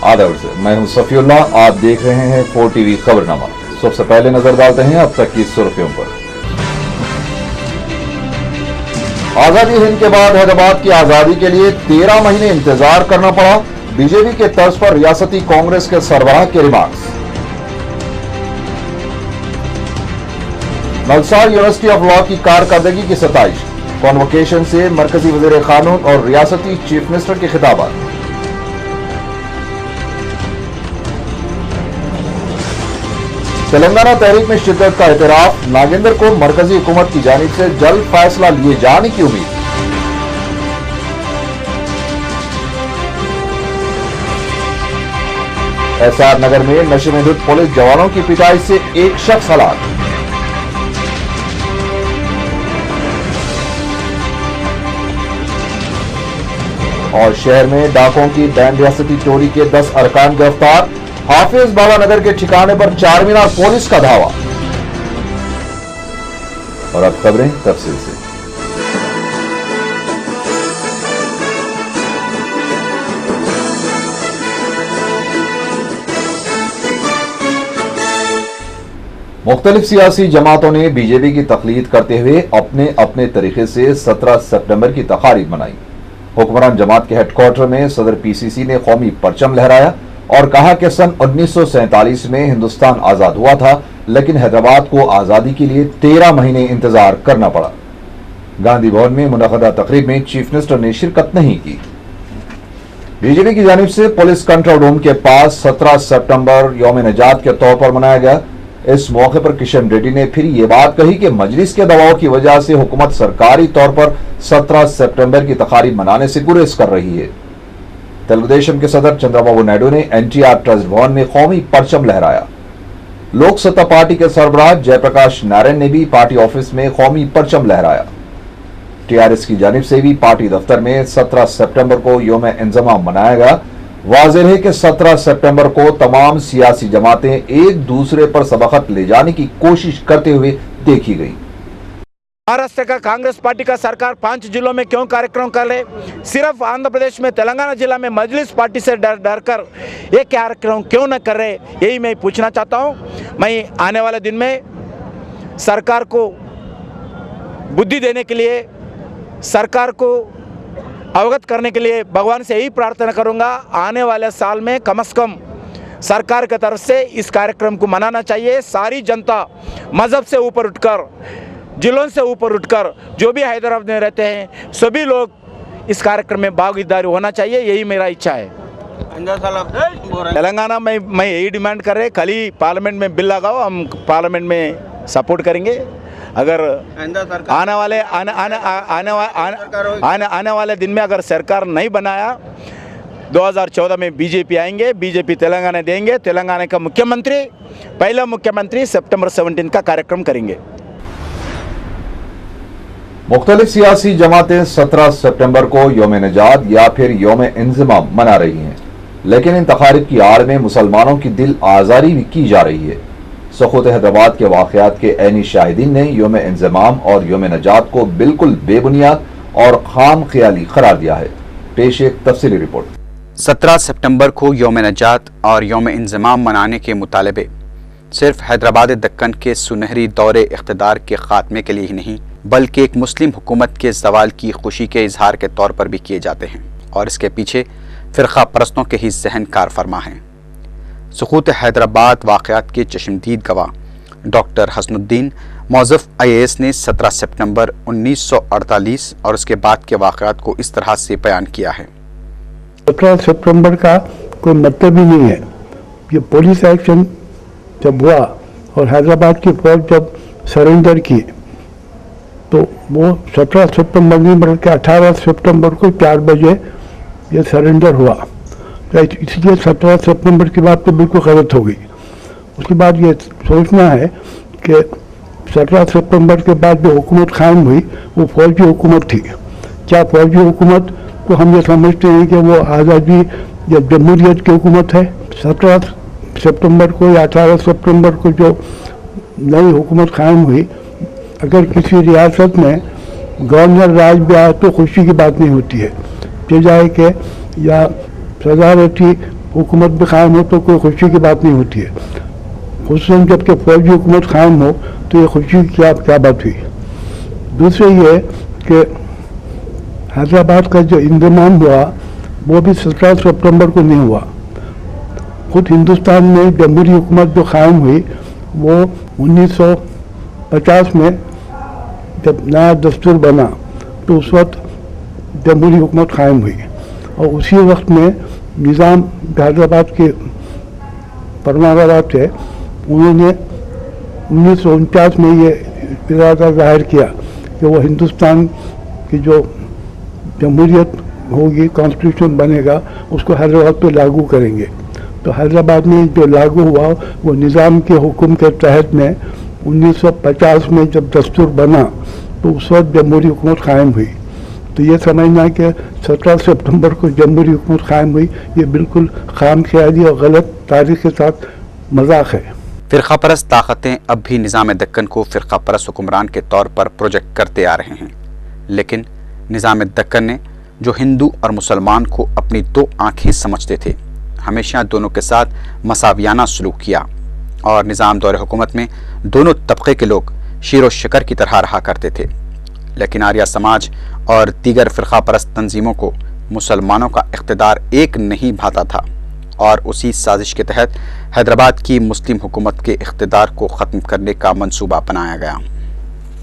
आदाब से मैं हूं सफीउल्लाह, आप देख रहे हैं 4 टीवी खबरनामा। सबसे पहले नजर डालते हैं अब तक की सुर्खियों पर। आजादी हिंद के बाद हैदराबाद की आजादी के लिए 13 महीने इंतजार करना पड़ा, बीजेपी के तर्ज पर रियासती कांग्रेस के सरबराह के रिमार्क्स। नलसार यूनिवर्सिटी ऑफ लॉ की कारकर्दगी की सताइश, कॉन्वोकेशन से मरकजी वजीर कानून और रियासती चीफ मिनिस्टर के खिताबात। तेलंगाना तहरीक में शिद्दत का एतराफ, नागेंद्र को मरकजी हुकूमत की जानिब से जल्द फैसला लिए जाने की उम्मीद। एसआर नगर में नशे में धुत पुलिस जवानों की पिटाई से एक शख्स हलाक। और शहर में डाकों की बैन रियासती चोरी के 10 अरकान गिरफ्तार, हाफिज बाबा नगर के ठिकाने पर चारमीनार पुलिस का धावा। और अब खबरें तफसील से। मुख्तलिफ सियासी जमातों ने बीजेपी की तकलीद करते हुए अपने अपने तरीके से 17 सितंबर की तकारीब मनाई। हुक्मरान जमात के हेडक्वार्टर में सदर पीसीसी ने कौमी परचम लहराया और कहा कि सन 1947 में हिंदुस्तान आजाद हुआ था, लेकिन हैदराबाद को आजादी के लिए 13 महीने इंतजार करना पड़ा। गांधी भवन में मुनअक़दा तकरीब में चीफ मिनिस्टर ने शिरकत नहीं की। बीजेपी की जानिब से पुलिस कंट्रोल रूम के पास 17 सितंबर यौम निजात के तौर पर मनाया गया। इस मौके पर किशन रेड्डी ने फिर ये बात कही कि मजलिस के दबाव की वजह से हुकूमत सरकारी तौर पर 17 सितंबर की तकारीब मनाने से गुरेज कर रही है। तेलुगुदेशम के सदर चंद्रबाबू नायडू ने एनटीआर ट्रस्ट भवन में कौमी परचम लहराया। लोक सत्ता पार्टी के सरबराह जयप्रकाश नारायण ने भी पार्टी ऑफिस में कौमी परचम लहराया। टीआरएस की जानिब से भी पार्टी दफ्तर में 17 सितंबर को यौम इंज़माम मनाया गया। वाज़ेह है कि 17 सितंबर को तमाम सियासी जमातें एक दूसरे पर सबकत ले जाने की कोशिश करते हुए देखी गई। महाराष्ट्र का कांग्रेस पार्टी का सरकार 5 जिलों में क्यों कार्यक्रम कर रहे, सिर्फ आंध्र प्रदेश में तेलंगाना जिला में मजलिस पार्टी से डर कर ये कार्यक्रम क्यों न कर रहे, यही मैं पूछना चाहता हूँ। मैं आने वाले दिन में सरकार को बुद्धि देने के लिए, सरकार को अवगत करने के लिए भगवान से यही प्रार्थना करूँगा, आने वाले साल में कम से कम सरकार की तरफ से इस कार्यक्रम को मनाना चाहिए। सारी जनता मज़हब से ऊपर उठकर, जिलों से ऊपर उठकर, जो भी हैदराबाद में रहते हैं सभी लोग इस कार्यक्रम में भागीदारी होना चाहिए, यही मेरा इच्छा है। तेलंगाना में मैं यही डिमांड कर रहे, कल ही पार्लियामेंट में बिल लगाओ, हम पार्लियामेंट में सपोर्ट करेंगे। अगर आने वाले दिन में अगर सरकार नहीं बनाया, 2014 में बीजेपी आएंगे, बीजेपी तेलंगाना देंगे, तेलंगाना का मुख्यमंत्री, पहला मुख्यमंत्री सितंबर 17 का कार्यक्रम करेंगे। मुख्तलिफ सियासी जमातें 17 सितंबर को यौम निजात या फिर यौम इंज़माम मना रही हैं, लेकिन इन तकारीब की आड़ में मुसलमानों की दिल आज़ारी भी की जा रही है। सखूत हैदराबाद के वाक़यात के ऐनी शाहिदीन ने यौम इंज़माम और यौम निजात को बिल्कुल बेबुनियाद और खाम ख्याली करार दिया है। पेश एक तफसीली रिपोर्ट। 17 सितंबर को यौम निजात और यौम इंज़माम मनाने के मुतालबे सिर्फ हैदराबाद दक्कन के सुनहरी दौरे इख्तिदार के खात्मे के लिए ही नहीं, बल्कि एक मुस्लिम हुकूमत के ज़वाल की खुशी के इजहार के तौर पर भी किए जाते हैं, और इसके पीछे फ़िरक़ा परस्तों के ही जहन कार फरमा हैं। सुकूत हैदराबाद वाक़यात के चश्मदीद गवाह डॉक्टर हसनुद्दीन मौज़फ़ IAS ने 17 सितंबर 1948 और उसके बाद के वाक़यात को इस तरह से बयान किया है। 17 सितंबर का कोई मतलब ही नहीं है। ये पुलिस एक्शन जब हुआ और हैदराबाद की फौज जब सरेंडर की, तो वो 17 सितंबर नहीं बल्कि 18 सितंबर को 4 बजे ये सरेंडर हुआ। इसलिए 17 सितंबर की बात तो बिल्कुल गलत हो गई। उसके बाद ये सोचना है कि 17 सितंबर के बाद जो हुकूमत कायम हुई वो फौजी हुकूमत थी। क्या फौजी हुकूमत को हम ये समझते हैं कि वो आज़ादी या जमहूरियत की हुकूमत है? 17 सितंबर को या 18 सितंबर को जो नई हुकूमत कायम हुई, अगर किसी रियासत में गवर्नर राज भी आए तो खुशी की बात नहीं होती है। बजाय के या सदारती हुकूमत भी कायम हो तो कोई खुशी की बात नहीं होती है, खुसूसन जबकि फौजी हुकूमत कायम हो तो ये खुशी की क्या बात हुई। दूसरे ये कि हैदराबाद का जो इंतजाम हुआ वो भी 17 सितंबर को नहीं हुआ। खुद हिंदुस्तान में जमहूरी हुकूमत जो कायम हुई वो 1950 में जब नया दस्तूर बना तो उस वक्त जमहूरी हुकूमत कायम हुई और उसी वक्त में निज़ाम हैदराबाद के फरमानवाला थे, उन्होंने 1949 में ये इरादा जाहिर किया कि वो हिंदुस्तान की जो जमहूरियत होगी, कॉन्स्टिट्यूशन बनेगा, उसको हैदराबाद पे लागू करेंगे। तो हैदराबाद में जो लागू हुआ वो निज़ाम के हुक्म के तहत में 1950 में जब दस्तूर बना तो उस वक्त जमहूरी हुकूमत कायम हुई। तो ये समझना कि 17 सितंबर को जमहूरी हुकूमत कायम हुई ये बिल्कुल खामख्याली और गलत तारीख के साथ मजाक है। फ़िरका परस्त ताकतें अब भी निज़ाम दक्कन को फ़िरका परस्त हुक्मरान के तौर पर प्रोजेक्ट करते आ रहे हैं, लेकिन निज़ाम दक्कन ने जो हिंदू और मुसलमान को अपनी दो आंखें समझते थे, हमेशा दोनों के साथ मसावियाना सलूक किया और निज़ाम दौर हुकूमत में दोनों तबके के लोग शीर व शकर की तरह रहा करते थे। लेकिन आर्या समाज और दीगर फ़िरका परस्त तंजीमों को मुसलमानों का इक़्तिदार एक नहीं भाता था और उसी साजिश के तहत हैदराबाद की मुस्लिम हुकूमत के इक़्तिदार को ख़त्म करने का मंसूबा बनाया गया।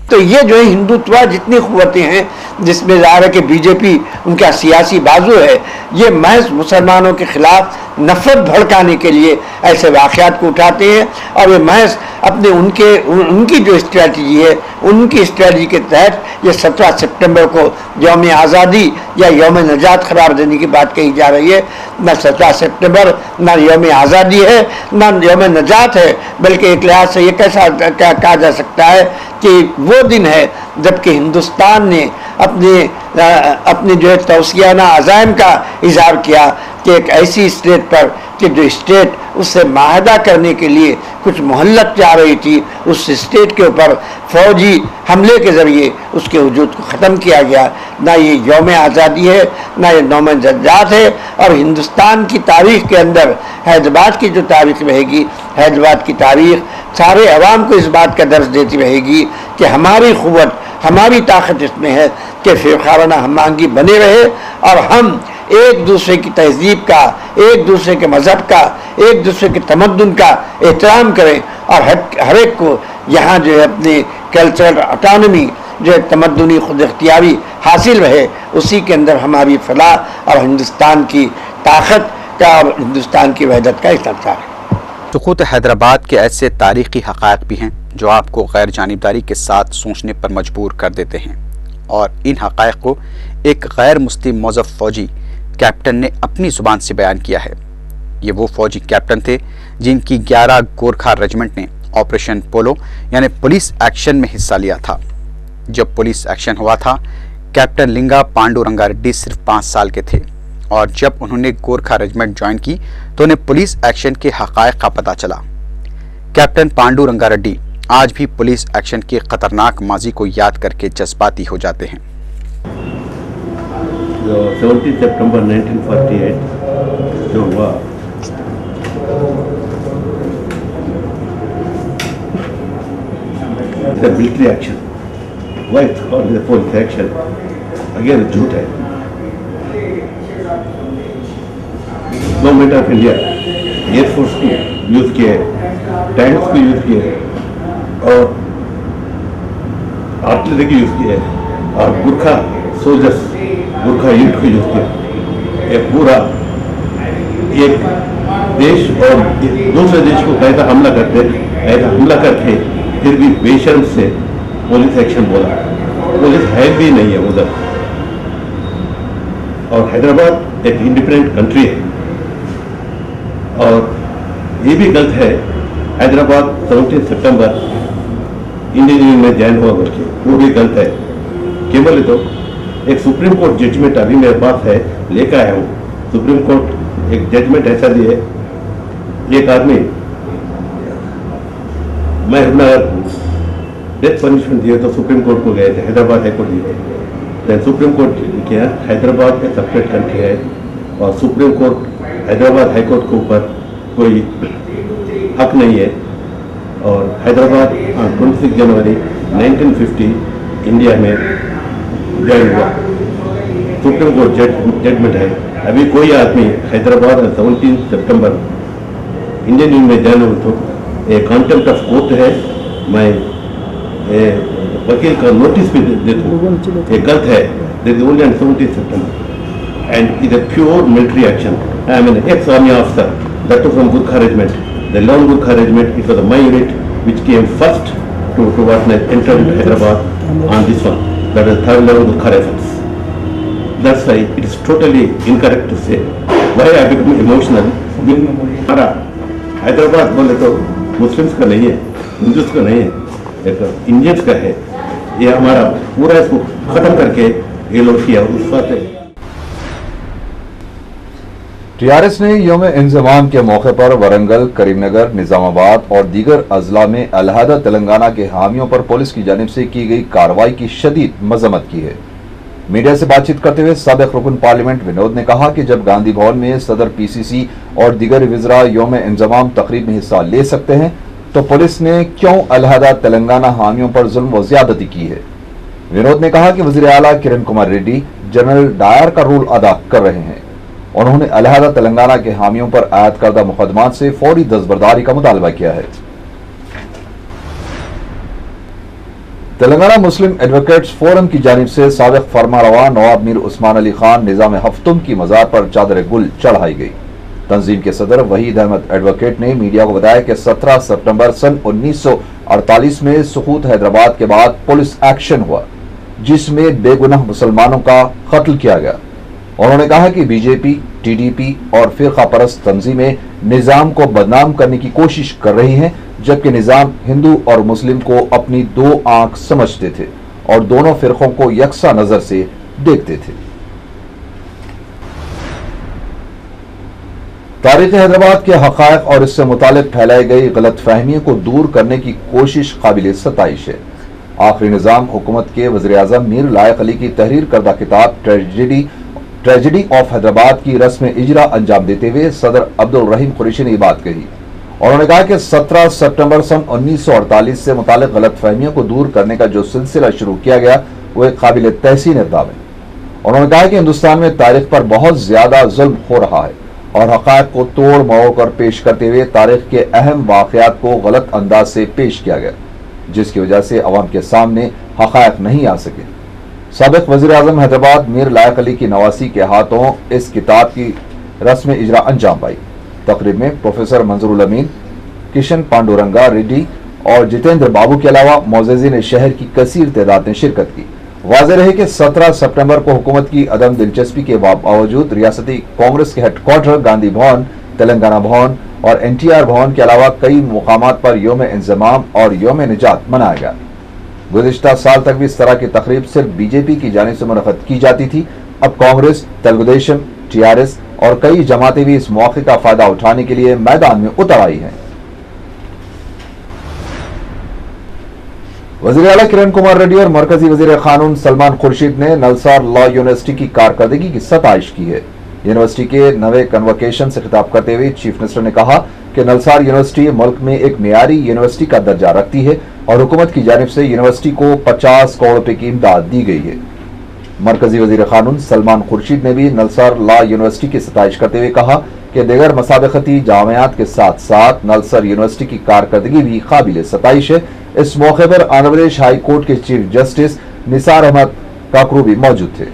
तो ये जो है हिंदुत्व जितनी क़ुव्वतें हैं जिसमें ज़ाहिर है कि बीजेपी उनका सियासी बाजू है, ये महज मुसलमानों के ख़िलाफ़ नफ़रत भड़काने के लिए ऐसे वाक़यात को उठाते हैं और वे महज अपने उनकी जो स्ट्रेटजी है उनकी स्ट्रेटजी के तहत ये 17 सितंबर को यौम आज़ादी या यौम नजात करार देने की बात कही जा रही है। न 17 सितंबर न यौम आज़ादी है न यौम नजात है, बल्कि एक लिहाज से ये कैसा कहा जा सकता है कि वो दिन है जबकि हिंदुस्तान ने अपने जो है तौसियाना अज़ाइम का इज़हार किया कि एक ऐसी स्टेट पर कि जो स्टेट उससे माहदा करने के लिए कुछ मोहल्लत चाह रही थी, उस स्टेट के ऊपर फौजी हमले के ज़रिए उसके वजूद को ख़त्म किया गया। ना ये यौम आज़ादी है ना ये यौम नजात है। और हिंदुस्तान की तारीख़ के अंदर हैदराबाद की जो तारीख़ रहेगी, हैदराबाद की तारीख़ सारे अवाम को इस बात का दर्ज देती रहेगी कि हमारी क़ुव्वत हमारी ताकत इसमें है कि फ़िरक़ावाना हमआहंगी बने रहे और हम एक दूसरे की तहजीब का, एक दूसरे के मज़हब का, एक दूसरे के तमद्दुन का एहतराम करें और हर एक को यहाँ जो है अपनी कल्चरल ऑटोनॉमी जो है तमद्दुनी खुद इख्तियारी हासिल रहे, उसी के अंदर हमारी फलाह और हिंदुस्तान की ताकत का और हिंदुस्तान की वहदत का इस्तेमाल है। सुक़ूत हैदराबाद के ऐसे तारीख़ी हक़ाइक़ भी हैं जो आपको गैर जानिबदारी के साथ सोचने पर मजबूर कर देते हैं और इन हक़ाइक़ को एक गैर मुस्लिम मौज़फ़ फ़ौजी कैप्टन ने अपनी ज़ुबान से बयान किया है। ये वो फ़ौजी कैप्टन थे जिनकी 11 गोरखा रेजिमेंट ने ऑपरेशन पोलो यानी पुलिस एक्शन में हिस्सा लिया था। जब पुलिस एक्शन हुआ था कैप्टन लिंगा पांडु रंगारेड्डी सिर्फ 5 साल के थे और जब उन्होंने गोरखा रेजिमेंट ज्वाइन की तो उन्हें पुलिस एक्शन के हक़ाइक़ का पता चला। कैप्टन पांडु रंगारेड्डी आज भी पुलिस एक्शन के ख़तरनाक माजी को याद करके जज्बाती हो जाते हैं। 17 सितंबर 1948 जो हुआ military action, why it's called the police action, again झूठ है। गवर्नमेंट ऑफ इंडिया एयरफोर्स को यूज किए, टैंक्स को यूज किए और आर्टिलरी को यूज किए और गुरखा सोल्जर्स, गुरखा यूनिट को यूज किया। ये पूरा एक देश और दूसरे देश को कैसा हमला करके फिर भी बेशर्म से पुलिस एक्शन बोला। पुलिस है भी नहीं है उधर और हैदराबाद एक इंडिपेंडेंट कंट्री है और ये भी गलत है। हैदराबाद 17 सितंबर इंडियन यूनियन में ज्वाइन हुआ बल्कि वो भी गलत है। केवल तो एक सुप्रीम कोर्ट जजमेंट अभी मेरे पास है, लेकर आया हूँ। सुप्रीम कोर्ट एक जजमेंट ऐसा दिए, एक आदमी मैं डेथ पनिशमेंट दिए तो सुप्रीम कोर्ट को गए थे, हैदराबाद हाई कोर्ट दिए। सुप्रीम कोर्ट किया हैदराबाद एक सेपरेट कंट्री है और सुप्रीम कोर्ट हैदराबाद हाईकोर्ट के ऊपर कोई हक नहीं है। और हैदराबाद 26 जनवरी 1950 इंडिया में ज्वाइन हुआ। सुप्रीम कोर्ट जजमेंट है। अभी कोई आदमी हैदराबाद 17 सितंबर इंडियन यूनियन में ज्वाइन हो तो एक कॉन्टेम्प्ट ऑफ कोर्ट है। मैं वकील का नोटिस भी दे दूँ, ये गलत है। This is only on 17 September and is a pure military action. I am an ex army officer, that too from Gurkha regiment, the 11 Gurkha regiment. It was my unit which came first to what entered into Hyderabad on this one, that is 3rd 11 Gurkha Rifles. That's why it is totally incorrect to say. Why I become emotional? हमारा हैदराबाद बोले तो Muslims का नहीं है, Hindus का नहीं है, एक इंडियंस का है। ये हमारा पूरा इसको खत्म करके ये लोग किया उस बात है। टीआरएस ने यौम इंज़माम के मौके पर वरंगल, करीमनगर, निजामाबाद और दीगर अजला में अलहदा तेलंगाना के हामियों पर पुलिस की जानिब से की गई कार्रवाई की शदीद मजम्मत की है। मीडिया से बातचीत करते हुए साबिक रुकन पार्लियामेंट विनोद ने कहा कि जब गांधी भवन में सदर पीसीसी और दीगर वज़रा यौम इंज़माम तकरीब में हिस्सा ले सकते हैं तो पुलिस ने क्यों अलहदा तेलंगाना हामियों पर जुल्म व ज़्यादती की है। विनोद ने कहा कि वज़ीर आला किरण कुमार रेड्डी जनरल डायर का रोल अदा कर रहे हैं। उन्होंने अलहदा तेलंगाना के हामियों पर आयद करदा मुकदमात से फौरी दस्तबरदारी का मुतालबा किया है। तेलंगाना मुस्लिम एडवोकेट्स फोरम की जानिब से साबिक फरमारवा नवाब मीर उस्मान अली खान निजाम हफ्तुम की मजार पर चादर गुल चढ़ाई गई। तंजीम के सदर वहीद अहमद एडवोकेट ने मीडिया को बताया कि 17 सितंबर सन 1948 में सुकूत हैदराबाद के बाद पुलिस एक्शन हुआ जिसमें बेगुनाह मुसलमानों का कत्ल किया गया। उन्होंने कहा कि बीजेपी, टीडीपी और फिरका परस्त तंजीमें निजाम को बदनाम करने की कोशिश कर रही हैं, जबकि निजाम हिंदू और मुस्लिम को अपनी दो आंख समझते थे और दोनों फिरकों को यकसा नजर से देखते थे। तारीख हैदराबाद के हकायक और इससे मुतालिक फैलाई गई गलतफहमियों को दूर करने की कोशिश काबिल सताइश है। आखिरी निजाम हुकूमत के वज़ीर आज़म मीर लायक अली की तहरीर करदा किताब ट्रेजेडी ऑफ हैदराबाद की रस्म इजरा अंजाम देते हुए सदर अब्दुल रहीम कुरैशी ने बात कही। उन्होंने कहा कि 17 सितंबर सन 1948 से मुतालिक गलतफहमियों को दूर करने का जो सिलसिला शुरू किया गया वो एक काबिल तहसीन इक़दाम है। उन्होंने कहा कि हिंदुस्तान में तारीख पर बहुत ज्यादा जुल्म हो रहा है और हक़ाइक़ को तोड़ मरोड़ कर पेश करते हुए तारीख के अहम वाक़यात को गलत अंदाज से पेश किया गया, जिसकी वजह से अवाम के सामने हक़ाइक़ नहीं आ सके। साबिक़ वज़ीर आज़म हैदराबाद मीर लायक अली की नवासी के हाथों इस किताब की रस्म इजरा अंजाम पाई। तकरीब में प्रोफेसर मंजरुल अमीन, किशन पांडुरंगा रेड्डी और जितेंद्र बाबू के अलावा मोअज़्ज़िज़ीन शहर की कसीर तादाद ने शिरकत की। वाज़ेह रहे कि 17 सितंबर को हुकूमत की अदम दिलचस्पी के बावजूद रियासती कांग्रेस के हेडक्वार्टर गांधी भवन, तेलंगाना भवन और NTR भवन के अलावा कई मुकामात पर यौम इंज़माम और यौम निजात मनाया गया। गुज़िश्ता साल तक भी इस तरह की तकरीब सिर्फ बीजेपी की जानिब से मुनक़्क़द की जाती थी। अब कांग्रेस, तेलुगुदेशम, TRS और कई जमातें भी इस मौके का फायदा उठाने के लिए मैदान में उतर आई हैं। वज़ीर आला किरण कुमार रेड्डी और मरकजी वज़ीर कानून सलमान खुर्शीद ने नलसार लॉ यूनिवर्सिटी की कारकर्दगी की सताइश की है। यूनिवर्सिटी के नवे कन्वोकेशन से खिताब करते हुए चीफ मिनिस्टर ने कहा कि नलसार यूनिवर्सिटी मुल्क में एक मियारी यूनिवर्सिटी का दर्जा रखती है और हुकूमत की जानिब से यूनिवर्सिटी को 50 करोड़ रुपए की इमदाद दी गई है। मरकजी वज़ीर कानून सलमान खुर्शीद ने भी नलसार लॉ यूनिवर्सिटी की सताइश करते हुए कहा कि दीगर मसाबकती जामियात के साथ साथ नलसार यूनिवर्सिटी की कारकर्दगी भी काबिल सताइश है। इस मौके पर आंध्र प्रदेश हाई कोर्ट के चीफ जस्टिस निसार अहमद काकरू भी मौजूद थे।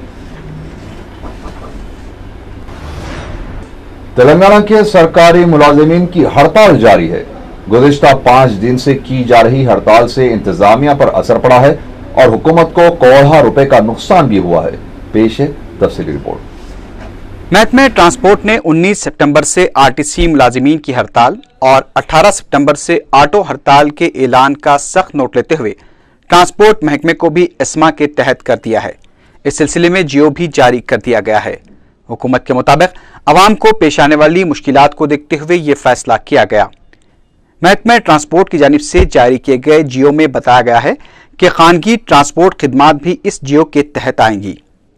तेलंगाना के सरकारी मुलाजिमीन की हड़ताल जारी है। गुज़िश्ता 5 दिन से की जा रही हड़ताल से इंतजामिया पर असर पड़ा है और हुकूमत को करोड़ों रुपए का नुकसान भी हुआ है। पेश है तफसीली रिपोर्ट। महकमे ट्रांसपोर्ट ने 19 सितंबर से RTC मुलाजिमीन की हड़ताल और 18 सितंबर से ऑटो हड़ताल के ऐलान का सख्त नोट लेते हुए ट्रांसपोर्ट महकमे को भी एस्मा के तहत कर दिया है। इस सिलसिले में जियो भी जारी कर दिया गया है। हुकूमत के मुताबिक अवाम को पेश आने वाली मुश्किलात को देखते हुए ये फैसला किया गया। महकमा ट्रांसपोर्ट की जानिब से जारी किए गए जियो में बताया गया है कि खानगी ट्रांसपोर्ट खिदमात भी इस जियो के तहत आएंगी।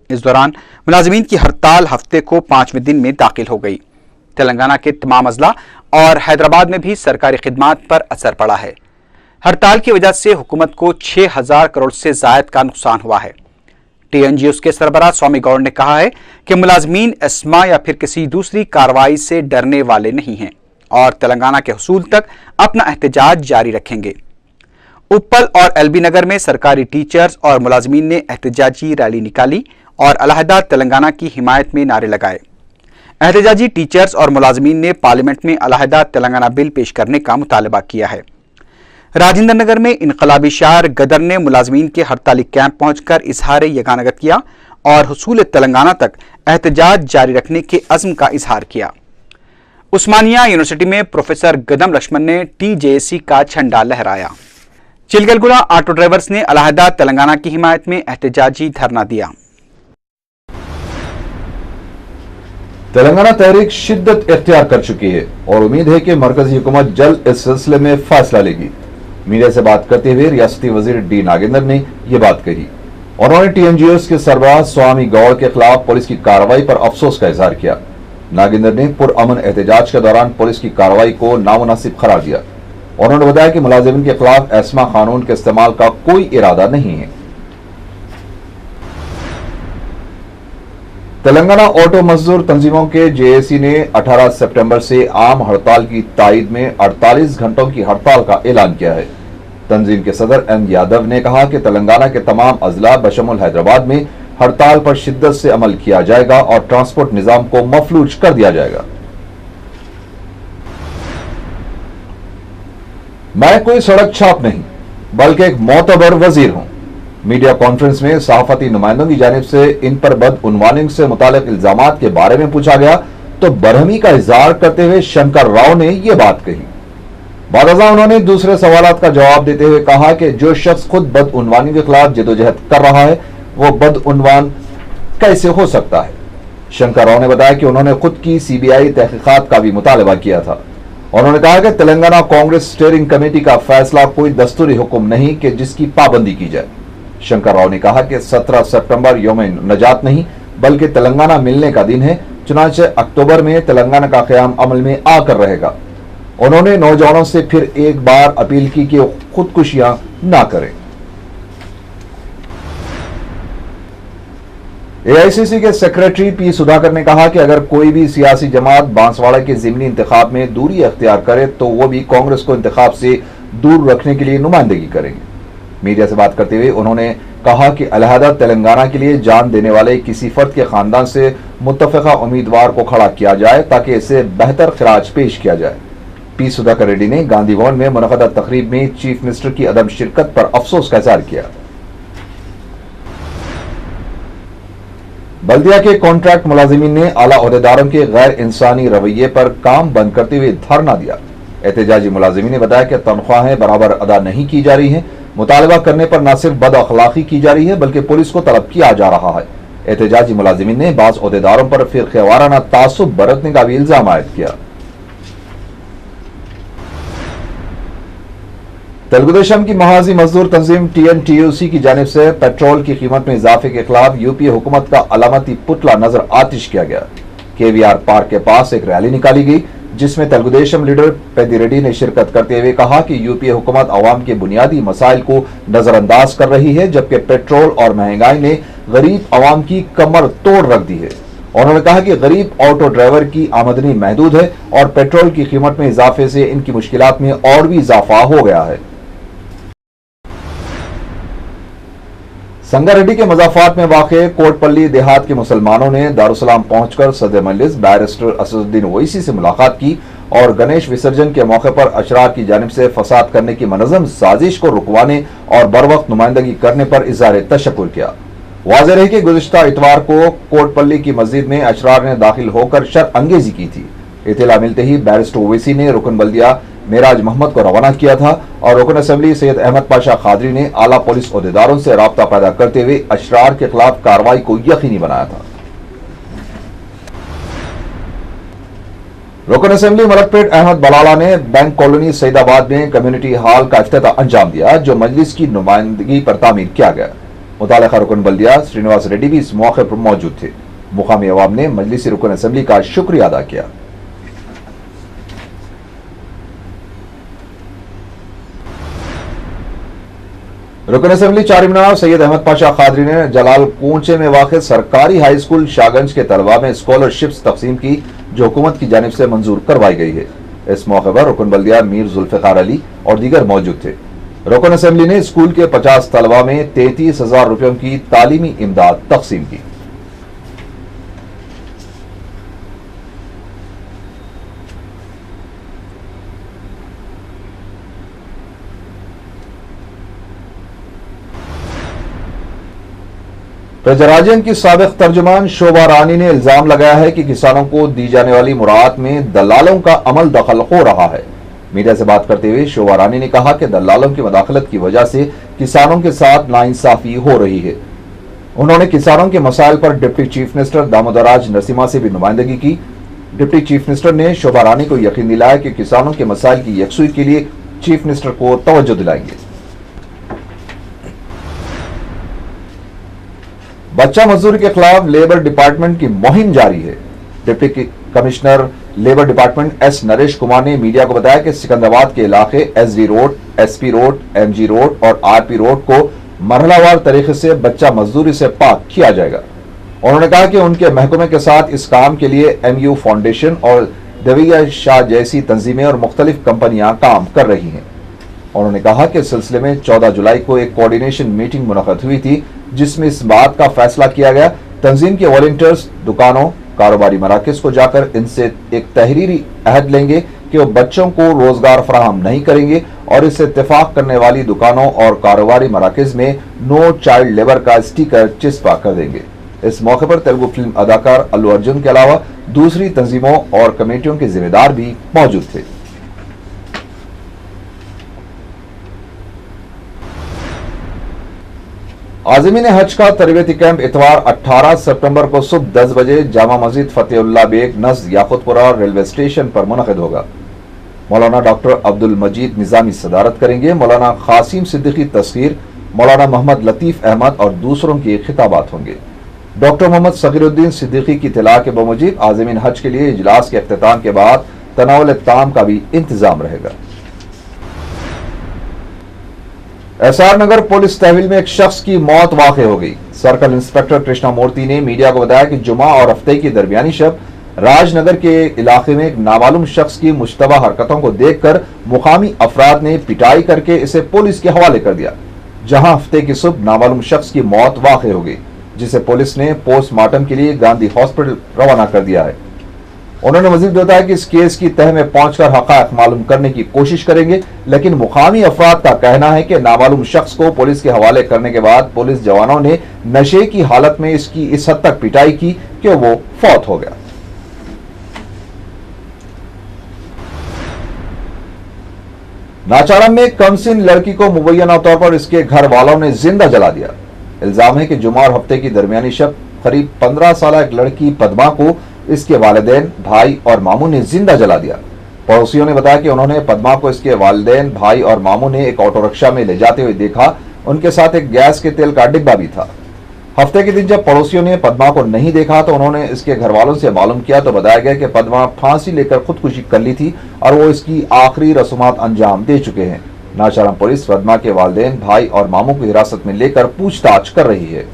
इस दौरान मुलाजिमीन की हड़ताल हफ्ते को 5वें दिन में दाखिल हो गई। तेलंगाना के तमाम अजला और हैदराबाद में भी सरकारी खिदमात पर असर पड़ा है। हड़ताल की वजह से हुकूमत को 6000 करोड़ से जायद का नुकसान हुआ है। TNGOs के सरबराह स्वामी गौड़ ने कहा है कि मुलाजमीन एस्मा या फिर किसी दूसरी कार्रवाई से डरने वाले नहीं हैं और तेलंगाना के हुसूल तक अपना एहतजाज जारी रखेंगे। उप्पल और LB नगर में सरकारी टीचर्स और मुलाजमीन ने एहतजाजी रैली निकाली और अलहदा तेलंगाना की हिमायत में नारे लगाए। एहतजाजी टीचर्स और मुलाजमीन ने पार्लियामेंट में अलहदा तेलंगाना बिल पेश करने का मुतालबा किया है। राजेंद्र नगर में इनकलाबी शायर गदर ने मुलाजमीन के हड़ताली कैंप पहुंचकर इजहार यगानगत किया और हुसूल तेलंगाना तक एहतजाज जारी रखने के अज़्म का इजहार किया। उस्मानिया यूनिवर्सिटी में प्रोफेसर गदम लक्ष्मण ने TJC का झंडा लहराया। चिलगलगुड़ा ऑटो ड्राइवर्स ने अलहदा तेलंगाना की हिमायत में एहतजाजी धरना दिया। तेलंगाना तहरीक शिद्दत इख्तियार कर चुकी है और उम्मीद है कि मरकजी हुकूमत जल्द इस सिलसिले में फैसला लेगी। मीडिया से बात करते हुए रियासती वजीर D नागेंद्र ने यह बात कही। उन्होंने TNGOs के सरबराह स्वामी गौड़ के खिलाफ पुलिस की कार्रवाई पर अफसोस का इजहार किया। नागेंद्र ने पुरअमन एहतजाज के दौरान पुलिस की कार्रवाई को नामुनासिब करार दिया। उन्होंने बताया कि मुलाजिमिन के खिलाफ एस्मा कानून के इस्तेमाल का कोई इरादा नहीं है। तेलंगाना ऑटो मजदूर तंजीमों के JAC ने 18 सितंबर से आम हड़ताल की तायद में 48 घंटों की हड़ताल का ऐलान किया है। तंजीम के सदर M यादव ने कहा कि तेलंगाना के तमाम अजला बशमुल हैदराबाद में हड़ताल पर शिद्दत से अमल किया जाएगा और ट्रांसपोर्ट निजाम को मफलूज कर दिया जाएगा। मैं कोई सड़क छाप नहीं बल्कि एक मोतबर वजीर हूं। मीडिया कॉन्फ्रेंस में सहाफती नुमाइंदों की जानिब से इन पर बदउनवानिंग से मुतालिक इल्जामात के बारे में पूछा गया तो बरहमी का इजहार करते हुए शंकर राव ने यह बात कही। बादशाह उन्होंने दूसरे सवालात का जवाब देते हुए कहा कि जो शख्स खुद बदउनवानी के खिलाफ जदोजहद कर रहा है वो बदउनवान कैसे हो सकता है। शंकर राव ने बताया कि उन्होंने खुद की CBI तहकीकात का भी मुतालबा किया था। उन्होंने कहा कि तेलंगाना कांग्रेस स्टीयरिंग कमेटी का फैसला कोई दस्तूरी हुक्म नहीं कि जिसकी पाबंदी की जाए। शंकर राव ने कहा कि 17 सितंबर यौम नजात नहीं बल्कि तेलंगाना मिलने का दिन है, चुनांचे अक्टूबर में तेलंगाना का क़याम अमल में आकर रहेगा। उन्होंने नौजवानों से फिर एक बार अपील की कि खुदकुशियां ना करें। AICC के सेक्रेटरी P सुधाकर ने कहा कि अगर कोई भी सियासी जमात बांसवाड़ा के ज़िमनी इंतखाब में दूरी अख्तियार करे तो वो भी कांग्रेस को इंतखाब से दूर रखने के लिए नुमाइंदगी करेंगे। मीडिया से बात करते हुए उन्होंने कहा कि अलहदा तेलंगाना के लिए जान देने वाले किसी फर्द के खानदान से मुत्तफ़िका उम्मीदवार को खड़ा किया जाए ताकि इसे बेहतर खिराज पेश किया जाए। P सुधाकर रेड्डी ने गांधी भवन में मुनक़दा तकरीब में चीफ मिनिस्टर की अदम शिरकत पर अफसोस का इज़हार किया। बल्दिया के कॉन्ट्रैक्ट मुलाजिमीन ने आला ओहदेदारों के गैर इंसानी रवैये पर काम बंद करते हुए धरना दिया। एहतजाजी मुलाजिमीन ने बताया कि तनख्वाहें बराबर अदा नहीं की जा रही हैं, मुतालबा करने पर न सिर्फ बद अखलाकी की जा रही है बल्कि पुलिस को तलब किया जा रहा है। एहतजाजी मुलाजिमीन ने बाज़ ओहदेदारों पर फिरक़ेवाराना तासुब बरतने का भी इल्जाम आयद किया। तेलुगुदेशम की महाजी मजदूर तंजीम TNTUC की जानिब से पेट्रोल की कीमत में इजाफे के खिलाफ यूपीए हुकूमत का अलामती पुतला नजर आतिश किया गया। KVR पार्क के पास एक रैली निकाली गई जिसमें तेलुगुदेशम लीडर पेद्दी रेड्डी ने शिरकत करते हुए कहा कि यूपीए हुकूमत अवाम के बुनियादी मसाइल को नजरअंदाज कर रही है जबकि पेट्रोल और महंगाई ने गरीब अवाम की कमर तोड़ रख दी है। उन्होंने कहा कि गरीब ऑटो ड्राइवर की आमदनी महदूद है और पेट्रोल की कीमत में इजाफे से इनकी मुश्किलात में और भी इजाफा हो गया है। संगारेड्डी के मजाफात में वाक़े कोटपल्ली देहात के मुसलमानों ने दारुसलाम पहुंचकर सदर मजलिस बैरिस्टर असदुद्दीन ओवैसी से मुलाकात की और गणेश विसर्जन के मौके पर अशरार की जानिब से फसाद करने की मनज़म साजिश को रुकवाने और बरवक्त नुमाइंदगी करने पर इज़हार तशक्कुर किया। वाज़ेह है कि गुज़िश्ता इतवार को कोटपल्ली की मस्जिद में अशरार ने दाखिल होकर शर अंगेजी की थी। इत्तला मिलते ही बैरिस्टर ओवैसी ने रुकन बल्दिया मेराज मोहम्मद को रवाना किया था और रुकन असेंबली सैयद अहमद पाशा खादरी ने आला पुलिस ओहदेदारों से राब्ता पैदा करते हुए अशरार के खिलाफ कार्रवाई को यकीनी बनाया था। रुकन असेंबली मलकपेट अहमद बलाला ने बैंक कॉलोनी सईदाबाद में कम्युनिटी हॉल का इफ्तिताह अंजाम दिया जो मजलिस की नुमाइंदगी पर तामीर किया गया। मुतालिका रुकन बल्दिया श्रीनिवास रेड्डी भी इस मौके पर मौजूद थे। मुकामी अवाम ने मजलिसी रुकन असेंबली का शुक्रिया अदा किया। रुकन असेंबली चारमीनार सैयद अहमद पाशा खादरी ने जलाल कोंचे में वाक़ सरकारी हाई स्कूल शाहगंज के तलबा में स्कॉलरशिप्स तकसीम की, जो हुकूमत की जानिब से मंजूर करवाई गई है। इस मौके पर रुकन बल्दिया मीर जुल्फ़िकार अली और दीगर मौजूद थे। रुकन असेंबली ने स्कूल के 50 तलबा में 33,000 रुपयों की तालीमी इमदाद तकसीम की। प्रजराजन की साबिक तर्जुमान शोभा रानी ने इल्जाम लगाया है कि किसानों को दी जाने वाली मुराद में दलालों का अमल दखल हो रहा है। मीडिया से बात करते हुए शोभा रानी ने कहा कि दलालों की मदाखलत की वजह से किसानों के साथ नाइंसाफी हो रही है। उन्होंने किसानों के मसाइल पर डिप्टी चीफ मिनिस्टर दामोदराज नरसिम्हा से भी नुमाइंदगी की। डिप्टी चीफ मिनिस्टर ने शोभा रानी को यकीन दिलाया कि किसानों के मसाइल की यकसुई के लिए चीफ मिनिस्टर को तवज्जो दिलाएंगे। बच्चा मजदूरी के खिलाफ लेबर डिपार्टमेंट की मुहिम जारी है। Deputy commissioner labour department S Naresh Kumar ने मीडिया को बताया कि सिकंदराबाद के इलाके SD road, SP road, MG road और आरपी रोड को मरहलावार तरीके से बच्चा मजदूरी से पाक किया जाएगा। उन्होंने कहा कि उनके महकमे के साथ इस काम के लिए एमयू फाउंडेशन और दविया शाह जैसी तंजीमें और मुख्तलिफ कंपनियां काम कर रही हैं। उन्होंने कहा कि इस सिलसिले में 14 जुलाई को एक कोऑर्डिनेशन मीटिंग मुनक़द हुई थी, जिसमें इस बात का फैसला किया गया तंजीम के वॉलंटियर्स दुकानों, कारोबारी मराकज को जाकर इनसे एक तहरीरी अहद लेंगे कि वो बच्चों को रोजगार फराहम नहीं करेंगे और इससे इत्तेफाक करने वाली दुकानों और कारोबारी मराकज में नो चाइल्ड लेबर का स्टिकर चिस्पा कर देंगे। इस मौके पर तेलुगु फिल्म अदाकार अल्लू अर्जुन के अलावा दूसरी तंजीमों और कमेटियों के जिम्मेदार भी मौजूद थे। आज़मीन हज का तरबियती कैंप इतवार 18 सितंबर को सुबह 10 बजे Jama Masjid फतेहुल्लाह bag नज़द Yakutpura railway station पर मुनक़िद होगा। मौलाना डॉक्टर अब्दुल मजीद निज़ामी सदारत करेंगे। मौलाना क़ासिम सिद्दीकी तस्खीर, मौलाना मोहम्मद लतीफ़ अहमद और दूसरों के खिताबात होंगे। डॉक्टर मोहम्मद सगीरुद्दीन सिद्दीकी की इत्तला के बमुजीब आज़मीन हज के लिए इजलास के अख्तिताम के बाद तनावुल ताम का भी इंतजाम रहेगा। एसआर नगर पुलिस तहवील में एक शख्स की मौत वाक़ हो गई। सर्कल इंस्पेक्टर कृष्णा मूर्ति ने मीडिया को बताया कि जुमा और हफ्ते की दरमियानी शब राजनगर के इलाके में एक नामालूम शख्स की मुश्तबा हरकतों को देखकर मुकामी अफराद ने पिटाई करके इसे पुलिस के हवाले कर दिया, जहां हफ्ते की सुबह नामालूम शख्स की मौत वाक़ हो गई, जिसे पुलिस ने पोस्टमार्टम के लिए गांधी हॉस्पिटल रवाना कर दिया है। उन्होंने मजीद बताया कि इस केस की तह में पहुंचकर हक़ाइक़ मालूम करने की कोशिश करेंगे, लेकिन मुकामी अफराद का कहना है कि नामालूम शख्स को पुलिस के हवाले करने के बाद पुलिस जवानों ने नशे की हालत में इसकी इस हद तक पिटाई की कि वो फौत हो गया। नाचारम में कमसिन लड़की को मुबैना तौर पर इसके घर वालों ने जिंदा जला दिया। इल्जाम है कि जुमा और हफ्ते की दरमियानी शब करीब 15 साल एक लड़की पद्मा को इसके वालिदैन, भाई और मामू ने जिंदा जला दिया। पड़ोसियों ने बताया कि उन्होंने पद्मा को इसके वालिदैन, भाई और मामू ने एक ऑटो रिक्शा में ले जाते हुए देखा। उनके साथ एक गैस के तेल का डिब्बा भी था। हफ्ते के दिन जब पड़ोसियों ने पद्मा को नहीं देखा तो उन्होंने इसके घर वालों से मालूम किया तो बताया गया कि पद्मा फांसी लेकर खुदकुशी कर ली थी और वो इसकी आखिरी रसूमात अंजाम दे चुके हैं। नाचारम पुलिस पद्मा के वालिदैन, भाई और मामू को हिरासत में लेकर पूछताछ कर रही है।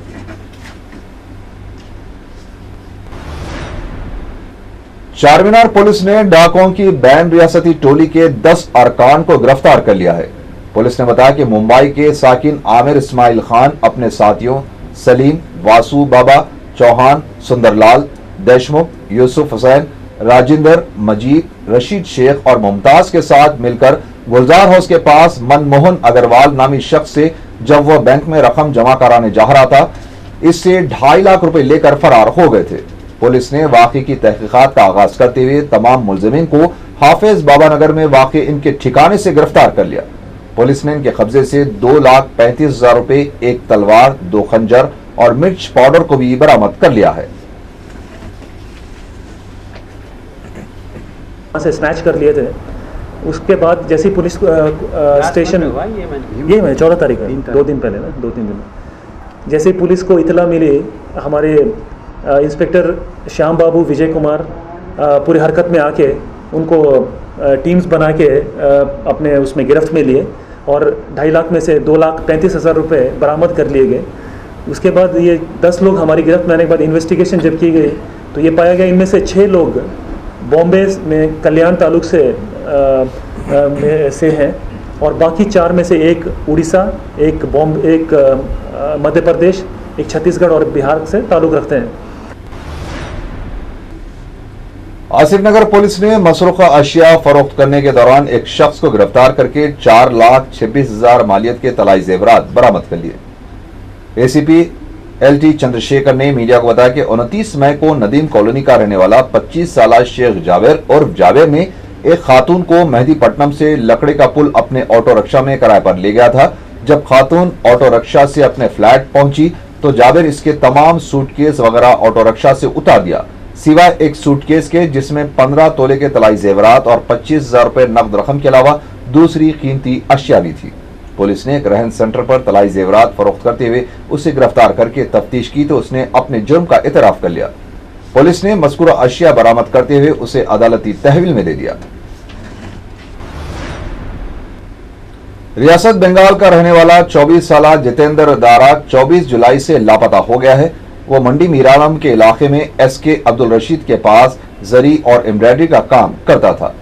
चारमीनार पुलिस ने डाकुओं की बैन रियासती टोली के 10 अरकान को गिरफ्तार कर लिया है। पुलिस ने बताया कि मुंबई के साकिन आमिर इस्माइल खान अपने साथियों सलीम, वासु बाबा, चौहान, सुंदरलाल, देशमुख, यूसुफ हुसैन, राजिंदर, मजीद, रशीद शेख और मुमताज के साथ मिलकर गुलजार हाउस के पास मनमोहन अग्रवाल नामी शख्स से जब वह बैंक में रकम जमा कराने जा रहा था, इससे 2.5 लाख रुपए लेकर फरार हो गए थे। पुलिस ने वाक़े की तहकीकात का आगाज करते हुए तमाम मुलजिमीन को हाफिज बाबा नगर में वाक़े इनके ठिकाने से गिरफ्तार कर लिया। पुलिस ने इनके कब्जे से 2,35,000 रुपए, एक तलवार, 2 खंजर और मिर्च पाउडर को भी बरामद कर लिया है। से स्नैच कर लिए थे। उसके बाद जैसे पुलिस स्टेशन ये 14 तारीख है, 2 दिन पहले ना, 2-3 दिन जैसे पुलिस को इतला मिली, हमारे इंस्पेक्टर श्याम बाबू, विजय कुमार पूरी हरकत में आके उनको टीम्स बना के अपने उसमें गिरफ्त में लिए और 2.5 लाख में से 2,35,000 रुपये बरामद कर लिए गए। उसके बाद ये 10 लोग हमारी गिरफ्त में आने के बाद इन्वेस्टिगेशन जब की गई तो ये पाया गया इनमें से 6 लोग बॉम्बे में कल्याण तालुक से हैं और बाकी 4 में से एक उड़ीसा, एक मध्य प्रदेश, एक छत्तीसगढ़ और बिहार से ताल्लुक रखते हैं। आसिफ नगर पुलिस ने मसरूखा अशिया फरोख्त करने के दौरान एक शख्स को गिरफ्तार करके 4,26,000 मालियत के तलाई जेवरात बरामद कर लिए। एसीपी LT चंद्रशेखर ने मीडिया को बताया कि 29 मई को नदीम कॉलोनी का रहने वाला 25 साल शेख जावेर और जावेर ने एक खातून को मेहदीपट्टनम से लकड़े का पुल अपने ऑटो रिक्शा में किराए पर ले गया था। जब खातून ऑटो रिक्शा से अपने फ्लैट पहुंची तो जावेर इसके तमाम सूटकेस वगैरह ऑटो रिक्शा से उतार दिया, सिवाय एक सूटकेस के जिसमें 15 तोले के तलाई जेवरात और 25,000 रुपए नकद रकम के अलावा दूसरी कीमती अशिया भी थी। पुलिस ने एक रहन सेंटर पर तलाई जेवरात फरोख्त करते हुए उसे गिरफ्तार करके तफ्तीश की तो उसने अपने जुर्म का इतराफ कर लिया। पुलिस ने मज़कूरा अशिया बरामद करते हुए उसे अदालती तहवील में दे दिया। रियासत बंगाल का रहने वाला 24 साल जितेंद्र दारा 24 जुलाई से लापता हो गया है। वो मंडी मीराराम के इलाके में SK अब्दुल रशीद के पास जरी और एम्ब्रॉयडरी का काम करता था।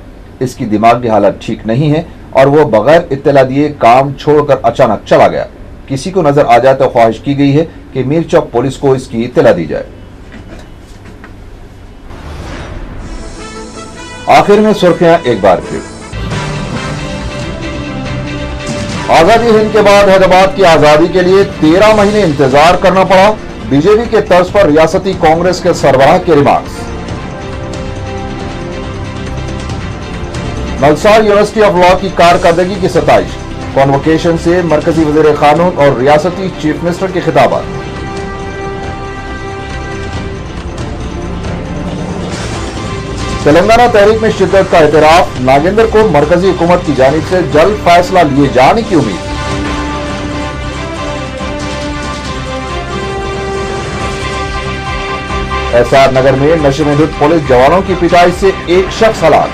इसकी दिमागी हालत ठीक नहीं है और वो बगैर इत्तला दिए काम छोड़कर अचानक चला गया। किसी को नजर आ जाए तो ख्वाहिश की गई है कि मीर चौक पुलिस को इसकी इत्तला दी जाए। आखिर में सुर्खियां एक बार फिर। आजादी हिंद के बाद हैदराबाद की आजादी के लिए 13 महीने इंतजार करना पड़ा, बीजेपी के तर्ज पर रियासती कांग्रेस के सरबराह के रिमार्क्स। नलसार यूनिवर्सिटी ऑफ लॉ की कारकर्दगी की सताइश, कॉन्वोकेशन से मरकजी वजीर कानून और रियासती चीफ मिनिस्टर के खिताबात। तेलंगाना तहरीक में शिद्दत का एतराफ, नागेंद्र को मरकजी हुकूमत की जानिब से जल्द फैसला लिए जाने की उम्मीद। SR नगर में नशे में धुत पुलिस जवानों की पिटाई से एक शख्स हलाक।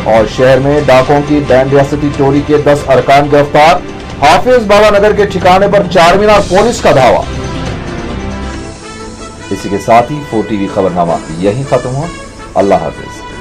और शहर में डाकों की बैन रियासती टोली के 10 अरकान गिरफ्तार, हाफिज बाबा नगर के ठिकाने पर चारमीनार पुलिस का धावा। इसी के साथ ही 4TV खबरनामा यहीं खत्म हुआ। अल्लाह हाफिज।